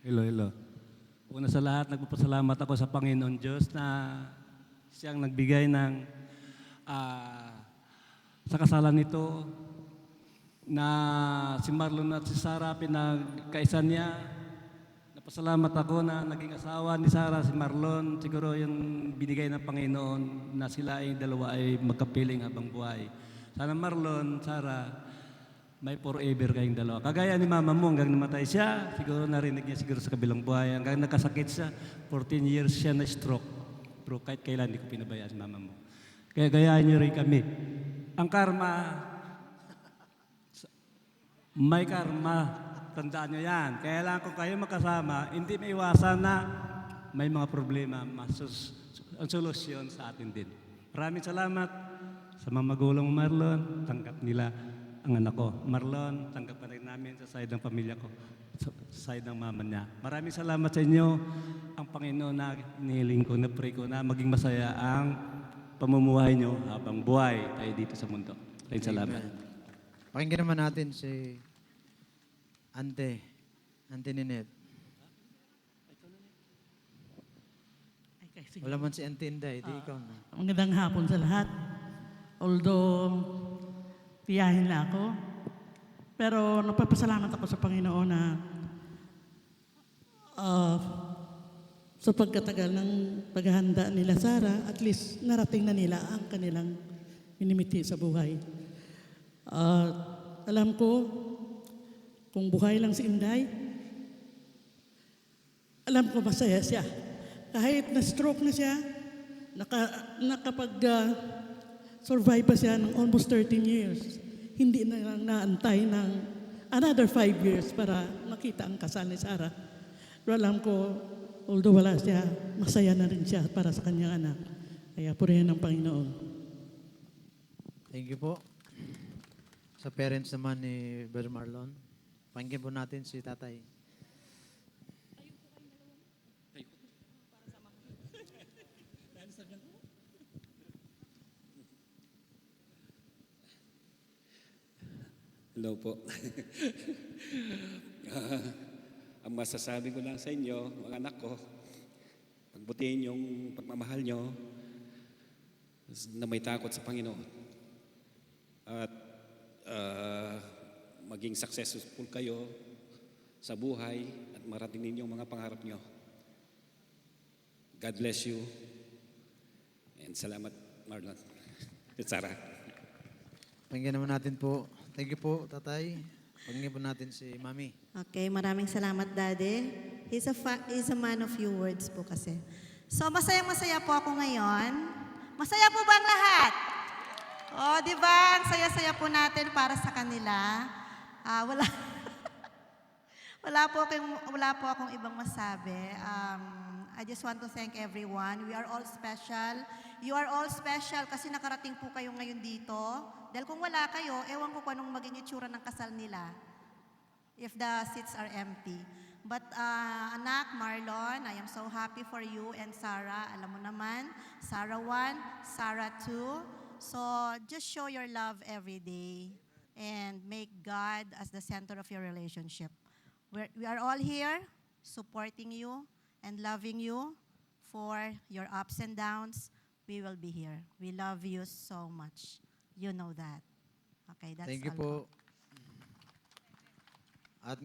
Hello, hello. Una sa lahat, nagpapasalamat ako sa Panginoon Diyos na siyang nagbigay ng sa kasalan nito na si Marlon at si Sarah pinagkaisan niya. Napasalamat ako na naging asawa ni Sarah si Marlon. Siguro yung binigay ng Panginoon na sila ay dalawa ay magkapiling habang buhay. Sana Marlon, Sarah, may forever kayong dalawa. Kagaya ni mama mo, hanggang namatay siya, siguro narinig niya siguro sa kabilang buhay. Hanggang nakasakit siya, 14 years siya na stroke. Pero kahit kailan, hindi ko pinabayaan si mama mo. Kaya gayahin niyo rin kami. Ang karma, may karma. Tandaan niyo yan. Kaya lang kung kayo makasama, hindi may iwasan na may mga problema. Ang solusyon sa atin din. Maraming salamat sa mga magulang mo, Marlon. Tanggap nila ang anak ko. Marlon, tanggap pa rin namin sa side ng pamilya ko, sa side ng mama niya. Maraming salamat sa inyo. Ang Panginoon na inihiling ko, na-pray ko na maging masaya ang pamumuhay nyo habang buhay tayo dito sa mundo. Maraming salamat. Pakinggan naman natin si Ante Ninette. Wala man si Ante Inday, di ikaw na. Magandang hapon sa lahat. Although, tiyahin na ako. Pero napapasalamat ako sa Panginoon na sa pagkatagal ng paghahanda nila Sarah, at least narating na nila ang kanilang minimiti sa buhay. Alam ko, kung buhay lang si Inday, alam ko masaya siya. Kahit na-stroke na siya, survive pa siya ng almost 13 years. Hindi na lang naantay ng another 5 years para makita ang kasal ni Sarah. Pero alam ko, although wala siya, masaya na rin siya para sa kanyang anak. Kaya purihin ng Panginoon. Thank you po. Sa parents naman ni Brother Marlon, pakinggan po natin si tatay. Hello po. Ang masasabi ko lang sa inyo, mga anak ko, pagbutihin yung pagmamahal nyo na may takot sa Panginoon. At maging successful kayo sa buhay at marating ninyong mga pangarap nyo. God bless you. And salamat, Marlon. At Sarah. Pakinggan naman natin po. Thank you po, tatay. Pakinggan po natin si Mami. Okay, maraming salamat, Daddy. He's a man of few words po kasi. So, masayang-masaya po ako ngayon. Masaya po ba ang lahat? Oh, di ba? Ang saya-saya po natin para sa kanila. Wala wala po akong ibang masabi. I just want to thank everyone. We are all special. You are all special kasi nakarating po kayo ngayon dito. Dahil kung wala kayo, ewan ko kung anong maging itsura ng kasal nila if the seats are empty. But anak, Marlon, I am so happy for you and Sarah. Alam mo naman, Sarah 1, Sarah 2. So just show your love every day and make God as the center of your relationship. We are all here supporting you and loving you for your ups and downs. We will be here. We love you so much. You know that. Okay, that's Thank you all. po.